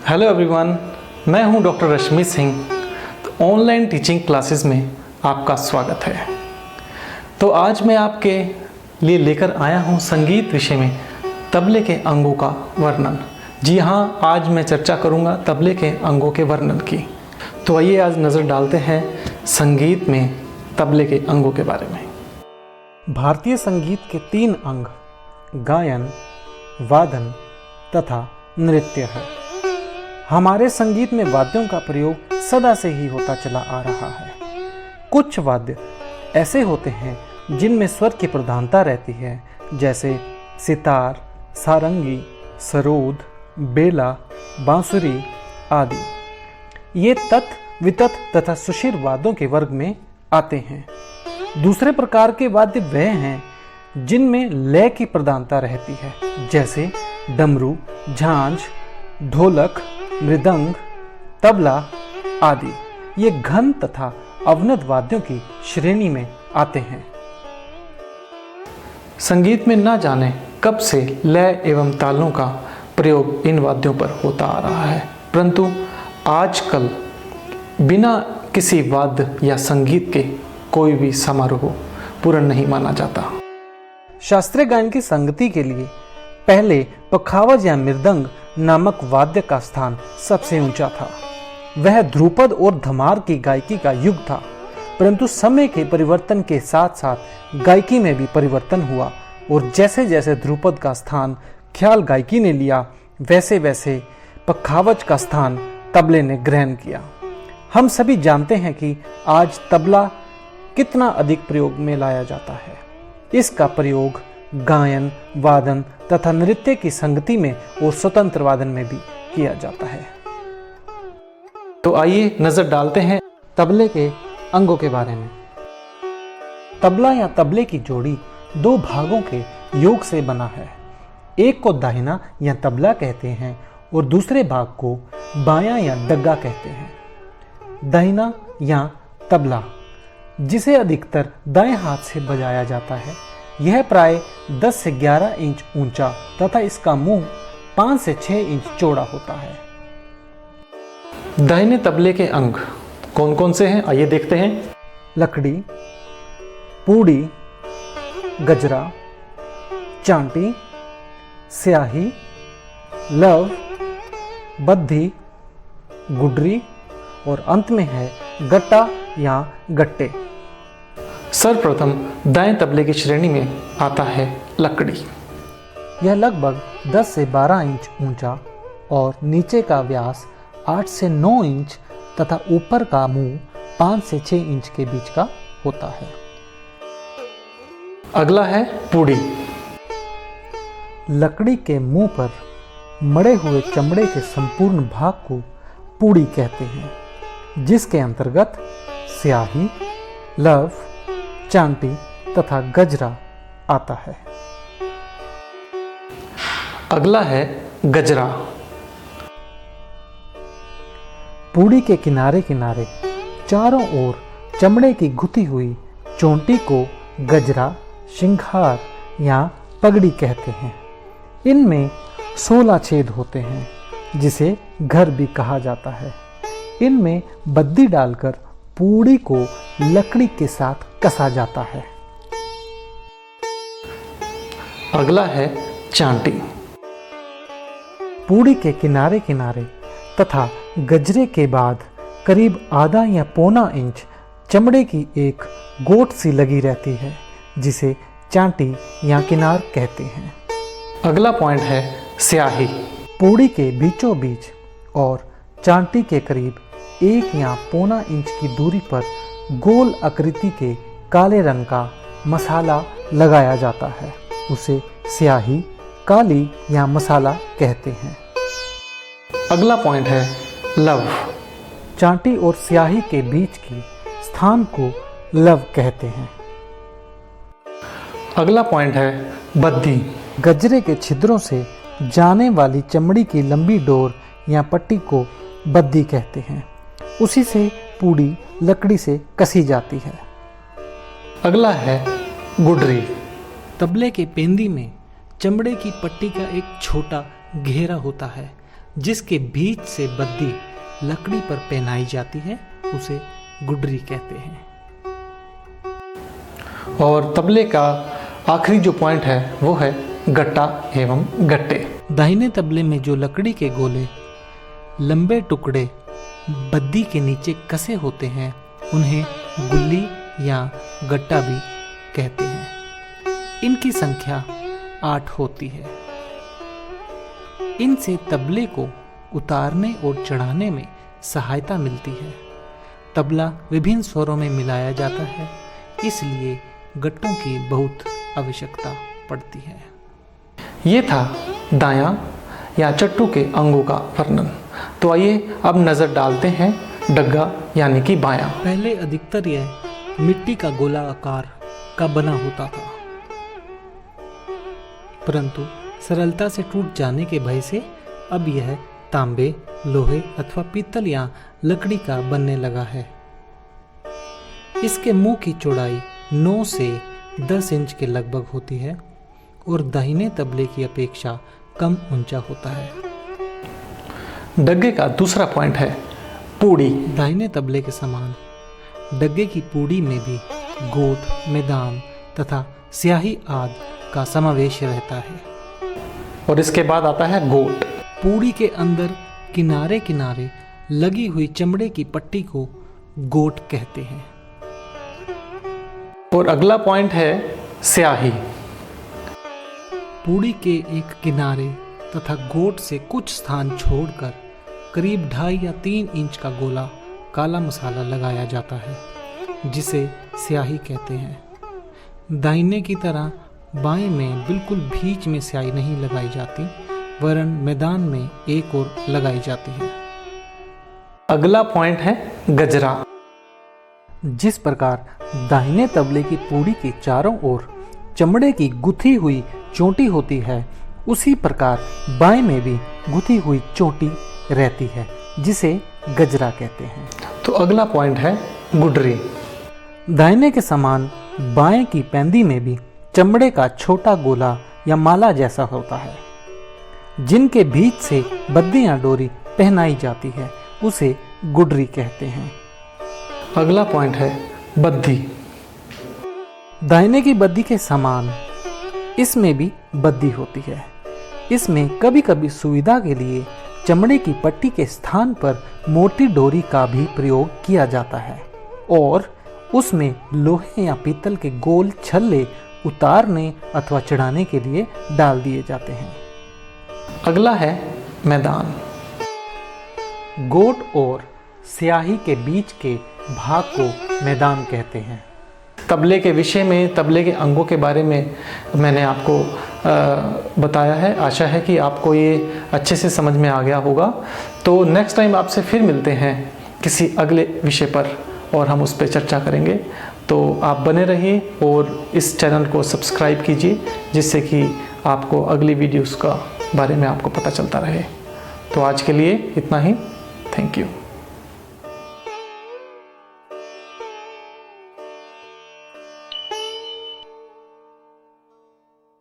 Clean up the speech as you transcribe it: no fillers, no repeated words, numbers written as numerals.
Hello everyone, मैं हूं doctor Rashmi Singh. तो ऑनलाइन टीचिंग क्लासेस में आपका स्वागत है। तो आज मैं आपके लिए लेकर आया हूं संगीत विषय में तबले के अंगों का वर्णन। जी हाँ, आज मैं चर्चा करूंगा तबले के अंगों के वर्णन की। तो आइए आज नज़र डालते हैं संगीत में तबले के अंगों के बारे में। भारतीय संगीत के 3 अंग गायन, वादन तथा नृत्य है। हमारे संगीत में वाद्यों का प्रयोग सदा से ही होता चला आ रहा है। कुछ वाद्य ऐसे होते हैं जिनमें स्वर की प्रधानता रहती है, जैसे सितार, सारंगी, सरोद, बेला, बांसुरी आदि। ये तत् वितत तथा सुशिर वाद्यों के वर्ग में आते हैं। दूसरे प्रकार के वाद्य वह हैं जिनमें लय की प्रधानता रहती है, जैसे डमरू, झांझ, ढोलक, मृदंग, तबला आदि। ये घन तथा अवनद वाद्यों की श्रेणी में आते हैं। संगीत में ना जाने कब से लय एवं तालों का प्रयोग इन वाद्यों पर होता आ रहा है, परंतु आजकल बिना किसी वाद्य या संगीत के कोई भी समारोह पूर्ण नहीं माना जाता। शास्त्रीय गायन की संगति के लिए पहले पखावज या मृदंग नामक वाद्य का स्थान सबसे ऊंचा था। वह ध्रुपद और धमार की गायकी का युग था, परंतु समय के परिवर्तन के साथ साथ गायकी में भी परिवर्तन हुआ और जैसे जैसे ध्रुपद का स्थान ख्याल गायकी ने लिया, वैसे वैसे पखावज का स्थान तबले ने ग्रहण किया। हम सभी जानते हैं कि आज तबला कितना अधिक प्रयोग में लाया जाता है। इसका प्रयोग गायन, वादन तथा नृत्य की संगति में और स्वतंत्र वादन में भी किया जाता है। तो आइए नजर डालते हैं तबले के अंगों के बारे में। तबला या तबले की जोड़ी 2 भागों के योग से बना है। एक को दाहिना या तबला कहते हैं और दूसरे भाग को बायां या डग्गा कहते हैं। दाहिना या तबला, जिसे अधिकतर दाएं हाथ से बजाया जाता है, यह प्राय 10 से 11 इंच ऊंचा तथा इसका मुंह 5 से 6 इंच चौड़ा होता है। दाहिने तबले के अंग कौन कौन से हैं, आइए देखते हैं। लकड़ी, पूड़ी, गजरा, चांटी, स्याही, लव, बद्धी, गुडरी और अंत में है गट्टा या गट्टे। सर्वप्रथम दाएं तबले की श्रेणी में आता है लकड़ी। यह लगभग 10 से 12 इंच ऊंचा और नीचे का व्यास 8 से 9 इंच तथा ऊपर का मुंह 5 से 6 इंच के बीच का होता है। अगला है पूड़ी। लकड़ी के मुंह पर मड़े हुए चमड़े के संपूर्ण भाग को पूड़ी कहते हैं, जिसके अंतर्गत स्याही, लव, चांटी तथा गजरा आता है। अगला है गजरा। पूड़ी के किनारे किनारे चारों ओर चमड़े की गुथी हुई चोंटी को गजरा, शिंगार या पगड़ी कहते हैं। इनमें 16 छेद होते हैं, जिसे घर भी कहा जाता है। इनमें बद्दी डालकर पूड़ी को लकड़ी के साथ कसा जाता है। अगला है चांटी। पूड़ी के किनारे किनारे तथा गजरे के बाद करीब आधा या पौना इंच चमड़े की एक गोट सी लगी रहती है, जिसे चांटी या किनार कहते हैं। अगला पॉइंट है स्याही। पूड़ी के बीचों बीच और चांटी के करीब 1 या पौना इंच की दूरी पर गोल आकृति के काले रंग का मसाला लगाया जाता है। उसे स्याही, काली या मसाला कहते हैं। अगला पॉइंट है लव। चांटी और स्याही के बीच की स्थान को लव कहते हैं। अगला पॉइंट है बद्दी। गजरे के छिद्रों से जाने वाली चमड़ी की लंबी डोर या पट्टी को बद्दी कहते हैं। उसी से पूड़ी लकड़ी से कसी जाती है। अगला है गुडरी। तबले के पेंदी में चमड़े की पट्टी का एक छोटा घेरा होता है, जिसके बीच से बद्दी लकड़ी पर पहनाई जाती है उसे गुडरी कहते हैं। और तबले का आखिरी जो पॉइंट है वो है गट्टा एवं गट्टे। दाहिने तबले में जो लकड़ी के गोले लंबे टुकड़े बद्दी के नीचे कसे होते हैं उन्हें गुल्ली या गट्टा भी कहते हैं। इनकी संख्या 8 होती है। इनसे तबले को उतारने और चढ़ाने में सहायता मिलती है। तबला विभिन्न स्वरों में मिलाया जाता है, इसलिए गट्टों की बहुत आवश्यकता पड़ती है। ये था दायां या चट्टू के अंगों का वर्णन। तो आइए अब नज़र डालते हैं डग्गा यानी कि बायां। पहले अधिकतर यह मिट्टी का गोला आकार का बना होता था, परंतु सरलता से टूट जाने के भय से अब यह तांबे, लोहे अथवा पीतल या लकड़ी का बनने लगा है। इसके मुंह की चौड़ाई 9 से 10 इंच के लगभग होती है और दाहिने तबले की अपेक्षा कम ऊंचा होता है। डग्गे का दूसरा पॉइंट है पूड़ी। दाहिने तबले के समान डग्गे की पूड़ी में भी गोट, मैदान तथा स्याही आदि का समावेश रहता है। और इसके बाद आता है गोट। पूड़ी के अंदर किनारे किनारे लगी हुई चमड़े की पट्टी को गोट कहते हैं। और अगला पॉइंट है स्याही। पूड़ी के एक किनारे तथा गोट से कुछ स्थान छोड़कर करीब 2.5 या 3 इंच का गोला काला मसाला लगाया जाता है, जिसे स्याही कहते हैं। दाहिने की तरह बाएं में बिल्कुल बीच में स्याही नहीं लगाई जाती, वरन मैदान में एक और लगाई जाती है। अगला पॉइंट है गजरा। जिस प्रकार दाहिने तबले की पूड़ी के चारों ओर चमड़े की गुथी हुई चोटी होती है, उसी प्रकार बाएं में भी गुथी हुई चोटी रहती है, जिसे गजरा कहते हैं। तो अगला पॉइंट है गुडरी। दाहिने के समान बाएं की पैंदी में भी चमड़े का छोटा गोला या माला जैसा होता है, जिनके बीच से बद्दी या डोरी पहनाई जाती है, उसे गुडरी कहते हैं। अगला पॉइंट है बद्दी। दाहिने की बद्दी के समान इसमें भी बद्दी होती है। इसमें कभी कभी सुविधा के लिए चमड़े की पट्टी के स्थान पर मोटी डोरी का भी प्रयोग किया जाता है और उसमें लोहे या पीतल के गोल छल्ले उतारने अथवा चढ़ाने के लिए डाल दिए जाते हैं। अगला है मैदान। गोट और स्याही के बीच के भाग को मैदान कहते हैं। तबले के विषय में, तबले के अंगों के बारे में मैंने आपको बताया है। आशा है कि आपको ये अच्छे से समझ में आ गया होगा। तो नेक्स्ट टाइम आपसे फिर मिलते हैं किसी अगले विषय पर और हम उस पर चर्चा करेंगे। तो आप बने रहिए और इस चैनल को सब्सक्राइब कीजिए, जिससे कि आपको अगली वीडियोस का बारे में आपको पता चलता रहे। तो आज के लिए इतना ही। Thank you.